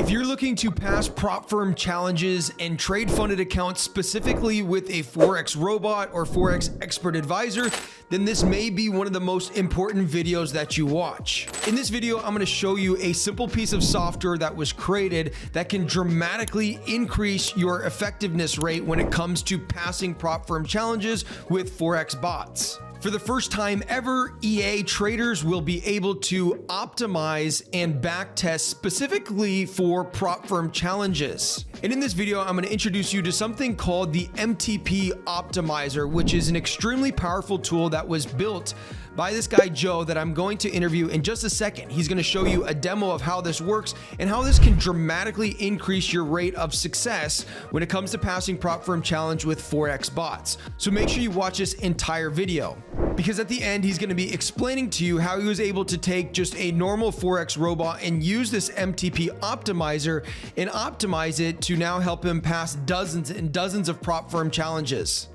If you're looking to pass prop firm challenges and trade funded accounts specifically with a Forex robot or Forex expert advisor, then this may be one of the most important videos that you watch. In this video, I'm going to show you a simple piece of software that was created that can dramatically increase your effectiveness rate when it comes to passing prop firm challenges with Forex bots. For the first time ever, EA traders will be able to optimize and backtest specifically for prop firm challenges. And in this video, I'm going to introduce you to something called the MTP Optimizer, which is an extremely powerful tool that was built by this guy, Joe, that I'm going to interview in just a second. He's going to show you a demo of how this works and how this can dramatically increase your rate of success when it comes to passing prop firm challenge with Forex bots. So make sure you watch this entire video, because at the end, he's going to be explaining to you how he was able to take just a normal Forex robot and use this MTP Optimizer and optimize it to now help him pass dozens and dozens of prop firm challenges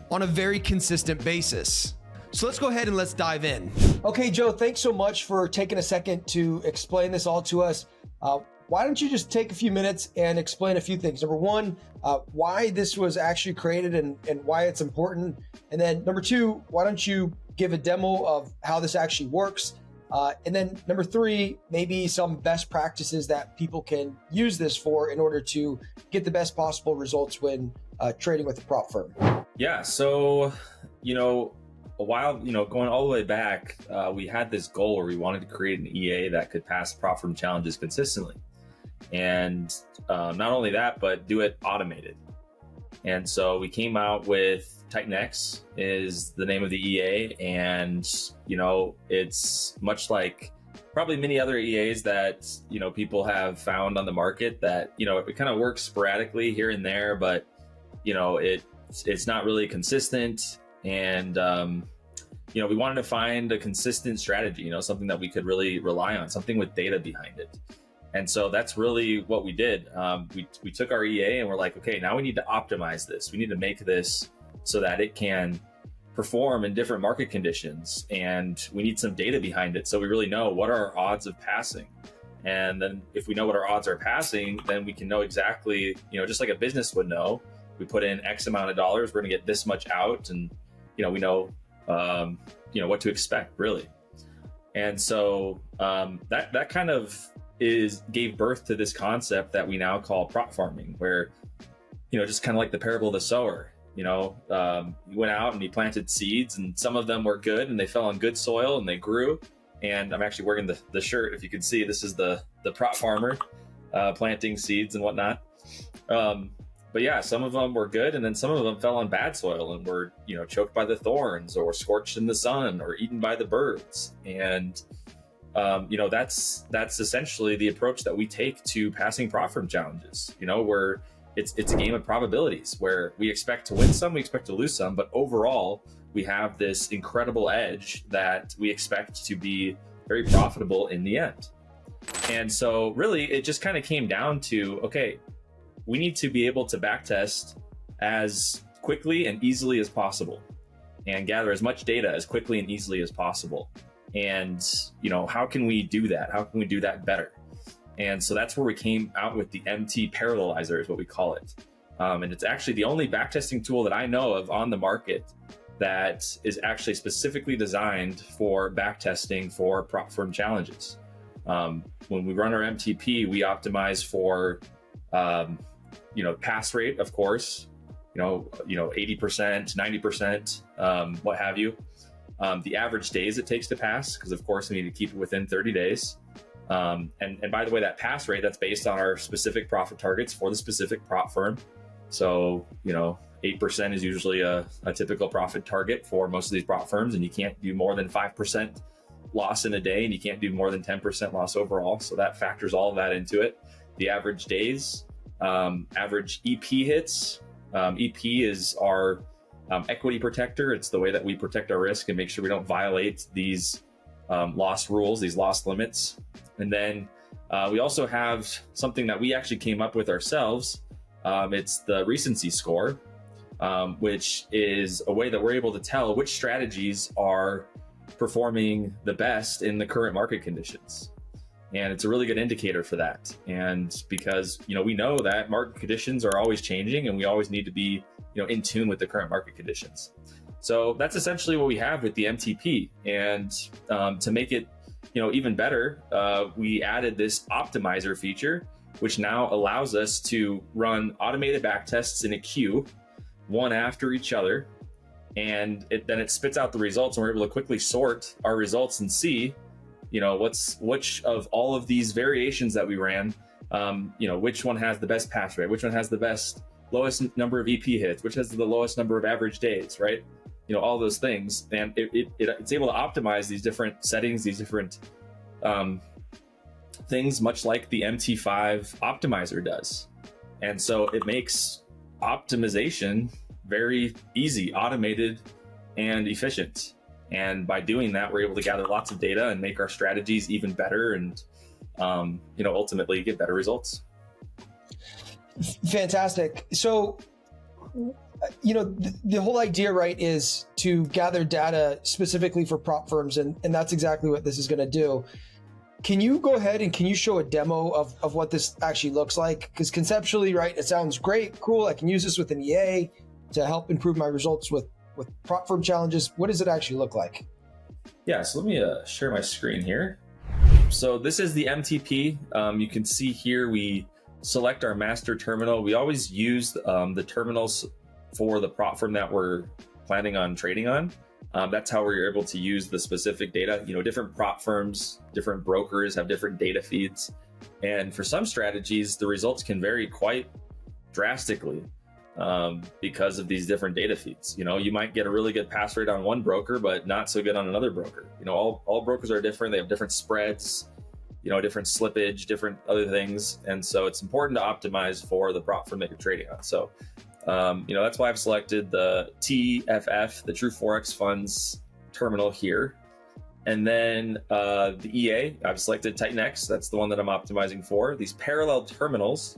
on a very consistent basis. So let's go ahead and let's dive in. Okay, Joe, thanks so much for taking a second to explain this all to us. Why don't you just take a few minutes and explain a few things? Number one, why this was actually created and why it's important. And then number two, why don't you give a demo of how this actually works? And then number three, maybe some best practices that people can use this for in order to get the best possible results when trading with a prop firm. Yeah, so, a while, going all the way back, we had this goal where we wanted to create an EA that could pass prop firm challenges consistently. And not only that, but do it automated. And so we came out with TitanX is the name of the EA. And, it's much like probably many other EAs that, people have found on the market that, it kind of works sporadically here and there, but, it's not really consistent. And, we wanted to find a consistent strategy, something that we could really rely on, something with data behind it. And so that's really what we did. We took our EA and we're like, okay, now we need to optimize this. We need to make this so that it can perform in different market conditions. And we need some data behind it, so we really know what are our odds of passing. And then if we know what our odds are passing, then we can know exactly, just like a business would know, we put in X amount of dollars, we're going to get this much out. And, we know, what to expect really. And so that kind of gave birth to this concept that we now call prop farming, where, just kind of like the parable of the sower, he went out and he planted seeds, and some of them were good and they fell on good soil and they grew. And I'm actually wearing the shirt. If you can see, this is the prop farmer planting seeds and whatnot. But yeah, some of them were good, and then some of them fell on bad soil and were, choked by the thorns or scorched in the sun or eaten by the birds. And, that's essentially the approach that we take to passing prop firm challenges, where it's a game of probabilities where we expect to win some, we expect to lose some, but overall we have this incredible edge that we expect to be very profitable in the end. And so really it just kind of came down to, okay, we need to be able to backtest as quickly and easily as possible and gather as much data as quickly and easily as possible. And, how can we do that? How can we do that better? And so that's where we came out with the MT Parallelizer is what we call it. And it's actually the only backtesting tool that I know of on the market that is actually specifically designed for backtesting for prop firm challenges. When we run our MTP, we optimize for pass rate, of course, 80%, 90%, what have you. The average days it takes to pass, because of course we need to keep it within 30 days. And by the way, that pass rate, that's based on our specific profit targets for the specific prop firm. So, 8% is usually a typical profit target for most of these prop firms, and you can't do more than 5% loss in a day, and you can't do more than 10% loss overall. So that factors all of that into it. The average days, average EP hits. EP is our equity protector. It's the way that we protect our risk and make sure we don't violate these loss rules, these loss limits. And then we also have something that we actually came up with ourselves. It's the recency score, which is a way that we're able to tell which strategies are performing the best in the current market conditions. And it's a really good indicator for that. And because, we know that market conditions are always changing and we always need to be, in tune with the current market conditions. So that's essentially what we have with the MTP. And to make it, even better, we added this optimizer feature, which now allows us to run automated back tests in a queue, one after each other. And then it spits out the results, and we're able to quickly sort our results and see, which of all of these variations that we ran, which one has the best pass rate, which one has the lowest number of EP hits, which has the lowest number of average days, right? All those things. And it's able to optimize these different settings, these different things, much like the MT5 Optimizer does. And so it makes optimization very easy, automated, and efficient. And by doing that, we're able to gather lots of data and make our strategies even better and, ultimately get better results. Fantastic. So, the whole idea, right, is to gather data specifically for prop firms, and that's exactly what this is going to do. Can you go ahead and can you show a demo of what this actually looks like? Because conceptually, right, it sounds great, cool. I can use this with an EA to help improve my results with prop firm challenges. What does it actually look like? Yeah, so let me share my screen here. So this is the MTP. You can see here we select our master terminal. We always use the terminals for the prop firm that we're planning on trading on. That's how we're able to use the specific data. Different prop firms, different brokers have different data feeds. And for some strategies, the results can vary quite drastically because of these different data feeds. You might get a really good pass rate on one broker, but not so good on another broker. All brokers are different. They have different spreads, different slippage, different other things. And so it's important to optimize for the prop firm that you're trading on. So that's why I've selected the TFF, the True Forex Funds terminal here. And then the EA, I've selected Titan X. That's the one that I'm optimizing for. These parallel terminals.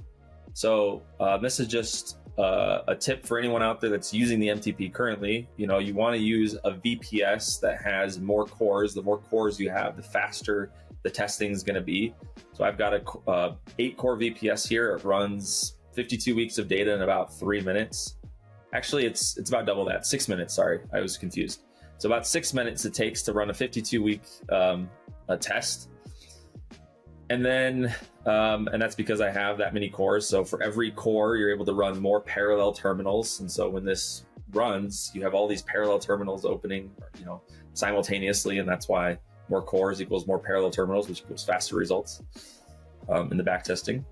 So this is just a tip for anyone out there that's using the MTP currently. You want to use a VPS that has more cores. The more cores you have, the faster the testing is going to be. So I've got a 8-core VPS here. It runs 52 weeks of data in about 3 minutes. Actually, it's about double that, 6 minutes. Sorry, I was confused. So about 6 minutes it takes to run a 52-week test. And then, and that's because I have that many cores. So for every core, you're able to run more parallel terminals. And so when this runs, you have all these parallel terminals opening, simultaneously. And that's why more cores equals more parallel terminals, which equals faster results in the back testing.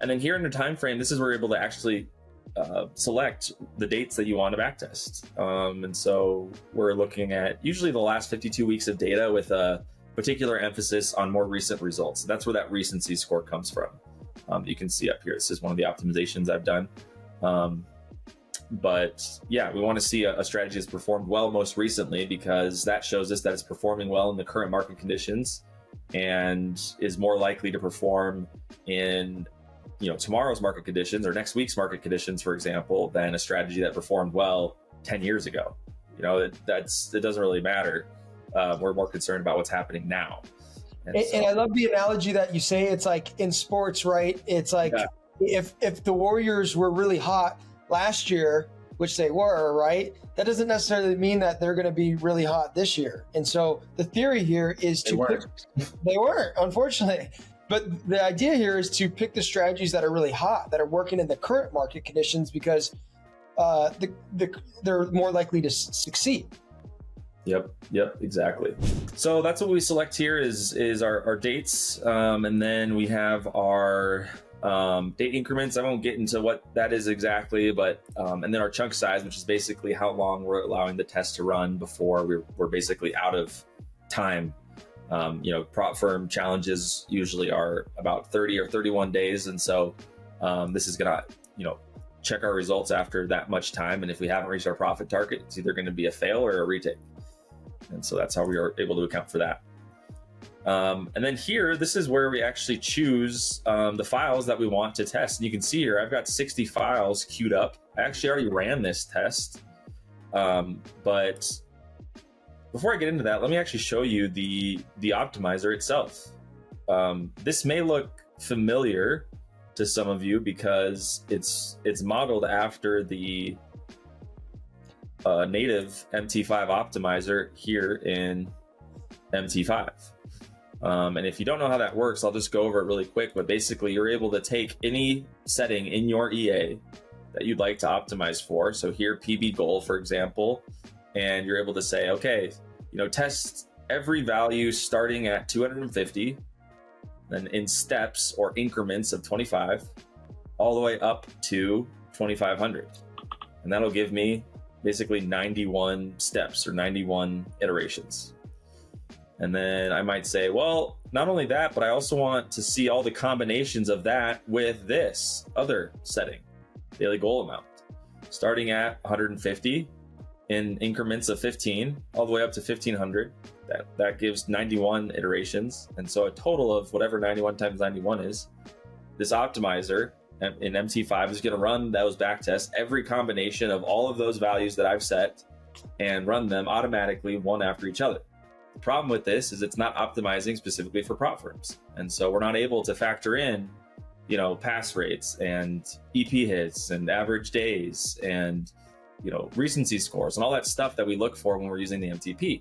And then here in the time frame, this is where you're able to actually select the dates that you want to backtest. And so we're looking at usually the last 52 weeks of data with a particular emphasis on more recent results. That's where that recency score comes from. You can see up here, this is one of the optimizations I've done. But yeah, we want to see a strategy that's performed well most recently, because that shows us that it's performing well in the current market conditions and is more likely to perform in tomorrow's market conditions or next week's market conditions, for example, than a strategy that performed well 10 years ago. It doesn't really matter. We're more concerned about what's happening now. And I love the analogy that you say. It's like in sports, right? It's like if the Warriors were really hot last year, which they were, right? That doesn't necessarily mean that they're going to be really hot this year. And so the theory here is they weren't, unfortunately. But the idea here is to pick the strategies that are really hot, that are working in the current market conditions, because they're more likely to succeed. Yep, exactly. So that's what we select here is our dates, and then we have our date increments. I won't get into what that is exactly, but and then our chunk size, which is basically how long we're allowing the test to run before we're basically out of time. Prop firm challenges usually are about 30 or 31 days. And so this is going to, check our results after that much time. And if we haven't reached our profit target, it's either going to be a fail or a retake. And so that's how we are able to account for that. And then here, this is where we actually choose the files that we want to test. And you can see here, I've got 60 files queued up. I actually already ran this test, but before I get into that, let me actually show you the optimizer itself. This may look familiar to some of you because it's modeled after the native MT5 optimizer here in MT5. And if you don't know how that works, I'll just go over it really quick. But basically, you're able to take any setting in your EA that you'd like to optimize for. So here, PB goal, for example, and you're able to say, okay, test every value starting at 250, then in steps or increments of 25, all the way up to 2,500. And that'll give me basically 91 steps or 91 iterations. And then I might say, well, not only that, but I also want to see all the combinations of that with this other setting, daily goal amount, starting at 150 in increments of 15, all the way up to 1,500. That gives 91 iterations. And so a total of whatever 91 times 91 is, this optimizer in MT5 is going to run those back tests, every combination of all of those values that I've set, and run them automatically one after each other. The problem with this is it's not optimizing specifically for prop firms. And so we're not able to factor in, pass rates and EP hits and average days and, recency scores and all that stuff that we look for when we're using the MTP.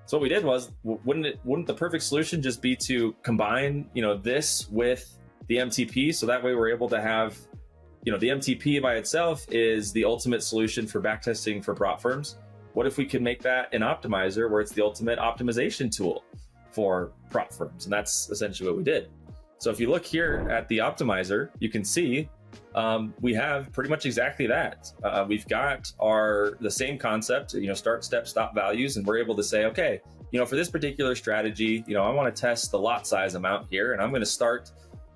So what we did was, wouldn't the perfect solution just be to combine, this with the MTP? So that way we're able to have, the MTP by itself is the ultimate solution for backtesting for prop firms. What if we could make that an optimizer where it's the ultimate optimization tool for prop firms? And that's essentially what we did. So if you look here at the optimizer, you can see we have pretty much exactly that. We've got the same concept, start, step, stop values, and we're able to say, okay, for this particular strategy, I want to test the lot size amount here, and I'm going to start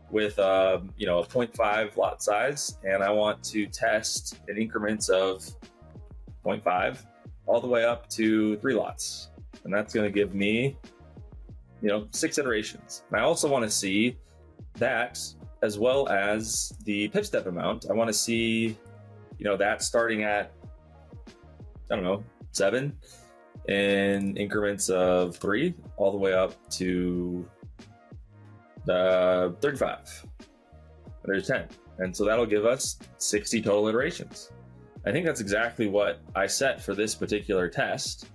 with a 0.5 lot size, and I want to test in increments of 0.5 all the way up to 3 lots, and that's going to give me 6 iterations. And I also want to see that, as well as the pip step amount. I want to see that starting at 7 in increments of 3 all the way up to 35. There's 10, and so that'll give us 60 total iterations. I think that's exactly what I set for this particular test.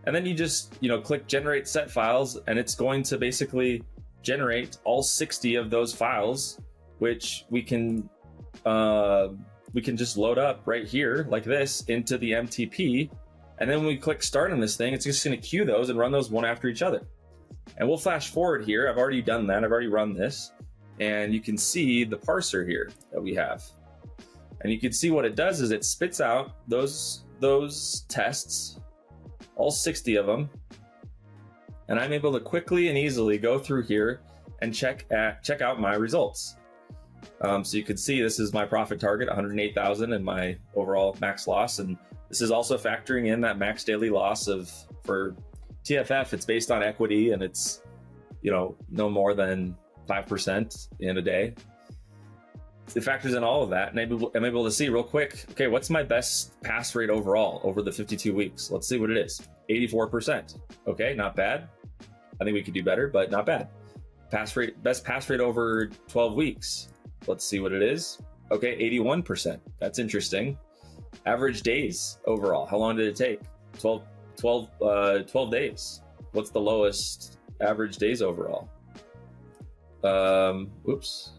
And then you just, click generate set files, and it's going to basically generate all 60 of those files, which we can just load up right here like this into the MTP. And then when we click start on this thing, it's just going to queue those and run those one after each other. And we'll flash forward here. I've already done that. I've already run this, and you can see the parser here that we have. And you can see what it does is it spits out those tests, all 60 of them. And I'm able to quickly and easily go through here and check out my results. So you can see this is my profit target, 108,000, and my overall max loss. And this is also factoring in that max daily loss for TFF. It's based on equity, and it's, no more than 5% in a day. It factors in all of that, and I'm able to see real quick, okay, what's my best pass rate overall over the 52 weeks? Let's see what it is. 84%. Okay, not bad. I think we could do better, but not bad. Best pass rate over 12 weeks. Let's see what it is. Okay, 81%. That's interesting. Average days overall. How long did it take? 12 days. What's the lowest average days overall? Oops.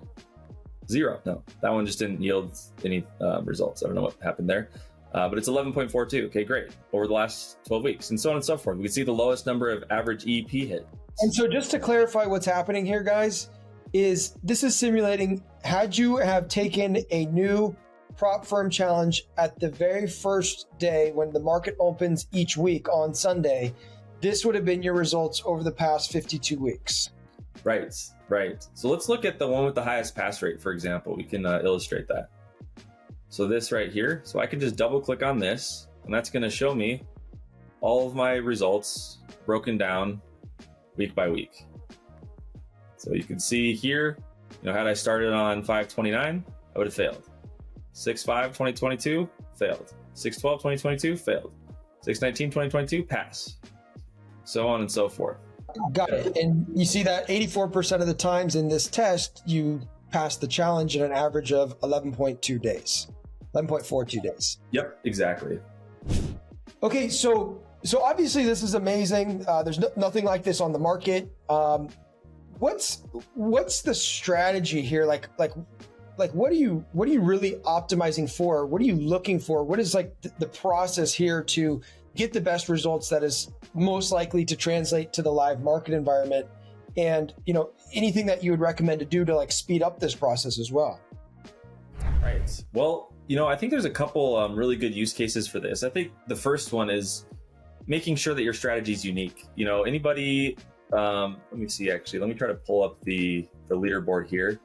0. No, that one just didn't yield any results. I don't know what happened there. But it's 11.42. Okay, great. Over the last 12 weeks, and so on and so forth. We can see the lowest number of average EP hit. And so just to clarify what's happening here, guys, is this is simulating, had you have taken a new prop firm challenge at the very first day when the market opens each week on Sunday, this would have been your results over the past 52 weeks. Right. So let's look at the one with the highest pass rate, for example. We can illustrate that. So this right here, so I can just double click on this, and that's going to show me all of my results broken down week by week. So you can see here, had I started on 5/29, I would have failed. 6/5/2022 failed. 6/12/2022 failed. 6/19/2022 pass. So on and so forth. Got it. And you see that 84% of the times in this test, you pass the challenge in an average of 11.2 days, 11.42 days. Yep, exactly. Okay, so obviously this is amazing. There's nothing like this on the market. What's the strategy here? Like what are you really optimizing for? What are you looking for? What is like the process here to get the best results that is most likely to translate to the live market environment? And anything that you would recommend to do to like speed up this process as well? Right. Well, I think there's a couple really good use cases for this. I think the first one is making sure that your strategy is unique. Anybody, let me see, actually, let me try to pull up the leaderboard here.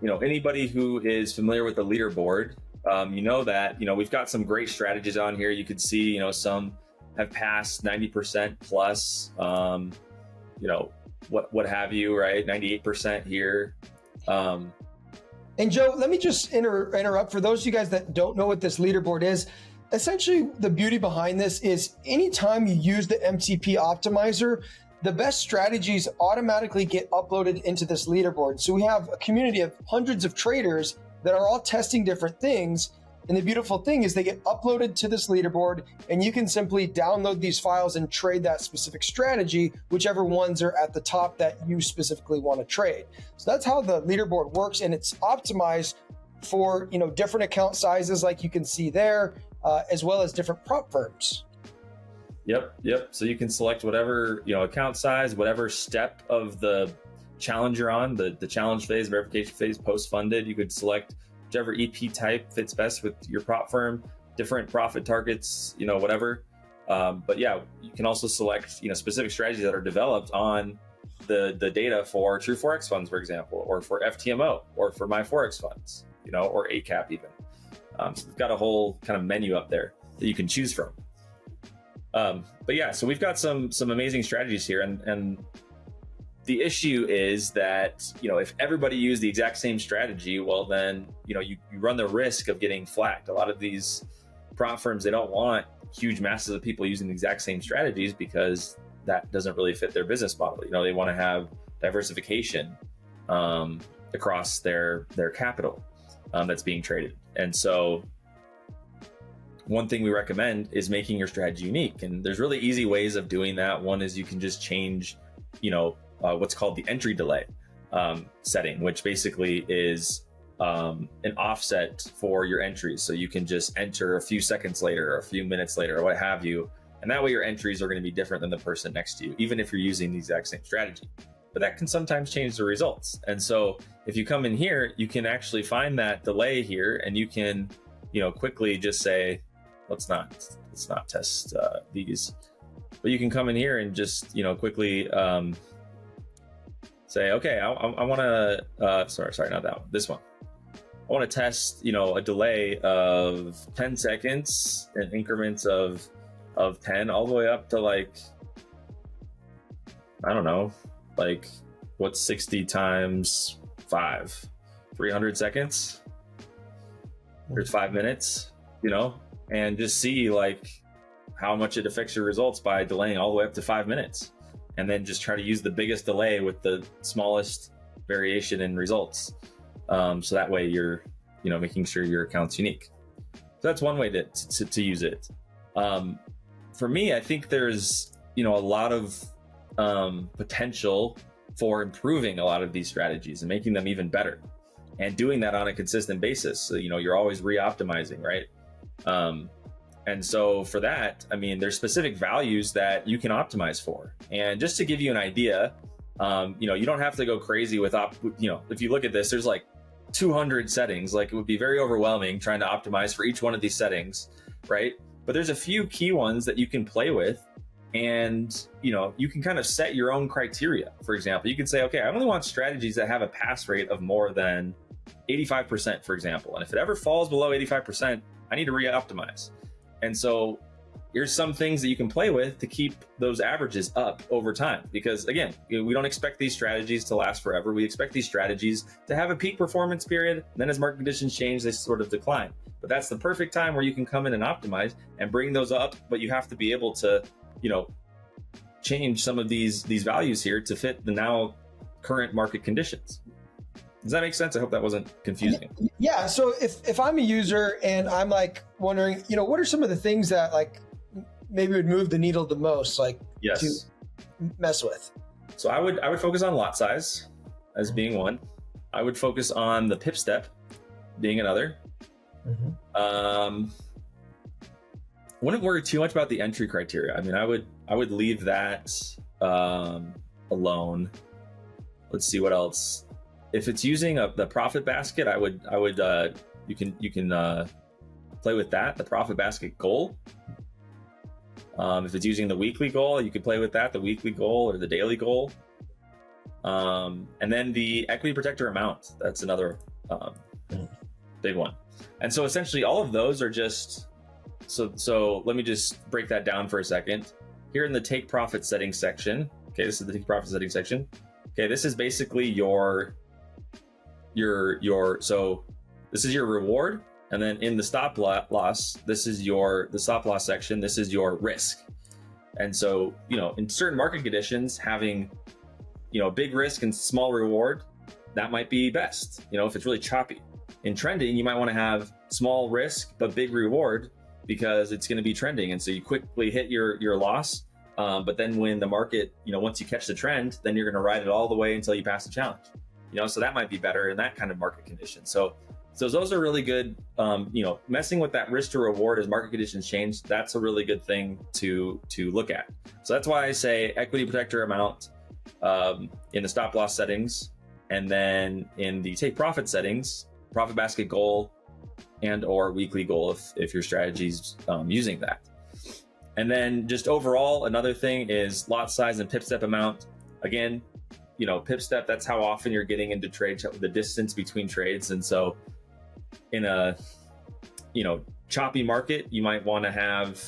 Anybody who is familiar with the leaderboard, that, we've got some great strategies on here. You could see, some have passed 90% plus, what have you, right? 98% here. And Joe, let me just interrupt. For those of you guys that don't know what this leaderboard is, essentially the beauty behind this is anytime you use the MTP Optimizer, the best strategies automatically get uploaded into this leaderboard. So we have a community of hundreds of traders that are all testing different things. And the beautiful thing is they get uploaded to this leaderboard, and you can simply download these files and trade that specific strategy, whichever ones are at the top that you specifically want to trade. So that's how the leaderboard works, and it's optimized for different account sizes, like you can see there, as well as different prop firms. Yep. So you can select whatever account size, whatever step of the challenge you're on, the challenge phase, verification phase, post-funded. You could select whichever EP type fits best with your prop firm, different profit targets, whatever. But yeah, you can also select, specific strategies that are developed on the data for True Forex funds, for example, or for FTMO, or for My Forex funds, or ACAP even. So we've got a whole kind of menu up there that you can choose from. But yeah, so we've got some amazing strategies here, and the issue is that, if everybody used the exact same strategy, well, then, you run the risk of getting flagged. A lot of these prop firms, they don't want huge masses of people using the exact same strategies because that doesn't really fit their business model. They want to have diversification across their capital that's being traded. And so one thing we recommend is making your strategy unique. And there's really easy ways of doing that. One is you can just change, what's called the entry delay setting, which basically is an offset for your entries. So you can just enter a few seconds later or a few minutes later or what have you. And that way your entries are going to be different than the person next to you, even if you're using the exact same strategy. But that can sometimes change the results. And so if you come in here, you can actually find that delay here, and you can, quickly just say, let's not test these. But you can come in here and just, quickly say, okay, I want to, sorry, not that one, this one. I want to test, a delay of 10 seconds in increments of 10 all the way up to like, I don't know, like what's 60 times 5? 300 seconds? There's 5 minutes, and just see like how much it affects your results by delaying all the way up to 5 minutes. And then just try to use the biggest delay with the smallest variation in results. So that way you're, making sure your account's unique. So that's one way to use it. For me, I think there's, a lot of potential for improving a lot of these strategies and making them even better, and doing that on a consistent basis. So, you're always re-optimizing, right? And so for that, there's specific values that you can optimize for. And just to give you an idea, you don't have to go crazy with, if you look at this, there's like 200 settings. Like, it would be very overwhelming trying to optimize for each one of these settings, right? But there's a few key ones that you can play with, and, you can kind of set your own criteria. For example, you can say, okay, I only want strategies that have a pass rate of more than 85%, for example. And if it ever falls below 85%, I need to re-optimize. And so here's some things that you can play with to keep those averages up over time. Because again, we don't expect these strategies to last forever. We expect these strategies to have a peak performance period. And then as market conditions change, they sort of decline. But that's the perfect time where you can come in and optimize and bring those up. But you have to be able to, change some of these values here to fit the now current market conditions. Does that make sense? I hope that wasn't confusing. Yeah. So if I'm a user and I'm like wondering, what are some of the things that like maybe would move the needle the most, like Yes. to mess with? So I would focus on lot size as being one. I would focus on the pip step being another. Wouldn't worry too much about the entry criteria. I mean, I would leave that alone. Let's see what else. If it's using the profit basket, you can play with that, the profit basket goal. If it's using the weekly goal, you could play with that, the weekly goal or the daily goal. And then the equity protector amount, that's another big one. And so essentially all of those are just, so let me just break that down for a second. Here in the take profit settings section, okay, this is the take profit settings section. Okay, this is basically your so this is your reward, and then in the stop loss, this is the stop loss section, this is your risk. And so, in certain market conditions, having, big risk and small reward, that might be best, if it's really choppy. In trending, you might want to have small risk, but big reward because it's going to be trending. And so you quickly hit your loss. But then when the market, once you catch the trend, then you're going to ride it all the way until you pass the challenge. So that might be better in that kind of market condition. So those are really good. Messing with that risk to reward as market conditions change, that's a really good thing to look at. So that's why I say equity protector amount in the stop loss settings, and then in the take profit settings, profit basket goal and or weekly goal if your strategy's using that. And then just overall, another thing is lot size and pip step amount. Again, pip step, that's how often you're getting into trade, the distance between trades. And so in a, choppy market, you might want to have,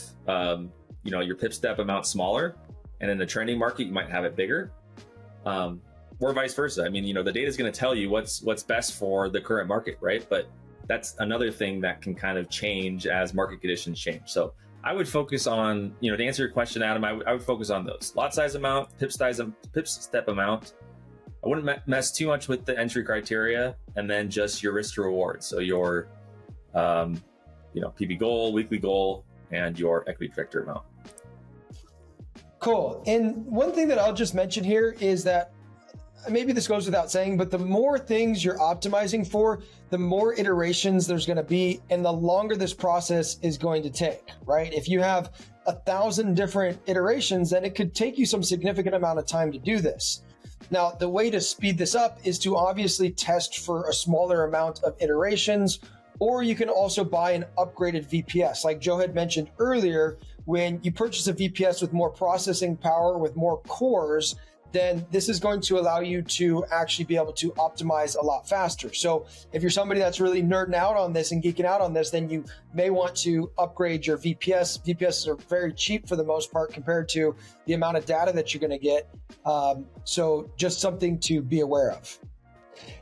your pip step amount smaller. And in a trending market, you might have it bigger. Or vice versa. I mean, the data is going to tell you what's best for the current market, right? But that's another thing that can kind of change as market conditions change. So I would focus on, to answer your question, Adam, I would focus on those: lot size amount, pip step amount. I wouldn't mess too much with the entry criteria, and then just your risk to reward. So your, PB goal, weekly goal, and your equity protector amount. Cool. And one thing that I'll just mention here is that maybe this goes without saying, but the more things you're optimizing for, the more iterations there's going to be and the longer this process is going to take, right? If you have 1,000 different iterations, then it could take you some significant amount of time to do this. Now, the way to speed this up is to obviously test for a smaller amount of iterations, or you can also buy an upgraded VPS. Like Joe had mentioned earlier, when you purchase a VPS with more processing power, with more cores, then this is going to allow you to actually be able to optimize a lot faster. So if you're somebody that's really nerding out on this and geeking out on this, then you may want to upgrade your VPS. VPSs are very cheap for the most part compared to the amount of data that you're going to get. So just something to be aware of.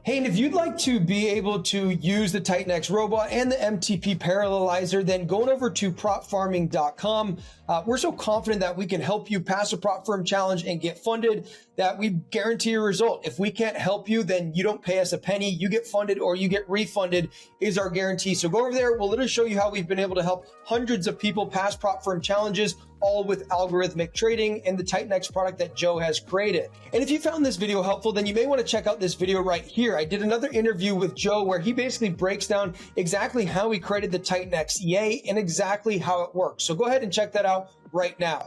Hey, and if you'd like to be able to use the Titan X robot and the MTP parallelizer, then going over to propfarming.com. We're so confident that we can help you pass a prop firm challenge and get funded that we guarantee a result. If we can't help you, then you don't pay us a penny. You get funded or you get refunded is our guarantee. So go over there. We'll literally show you how we've been able to help hundreds of people pass prop firm challenges, all with algorithmic trading and the Titan X product that Joe has created. And if you found this video helpful, then you may want to check out this video right here. I did another interview with Joe where he basically breaks down exactly how he created the Titan X EA and exactly how it works. So go ahead and check that out right now.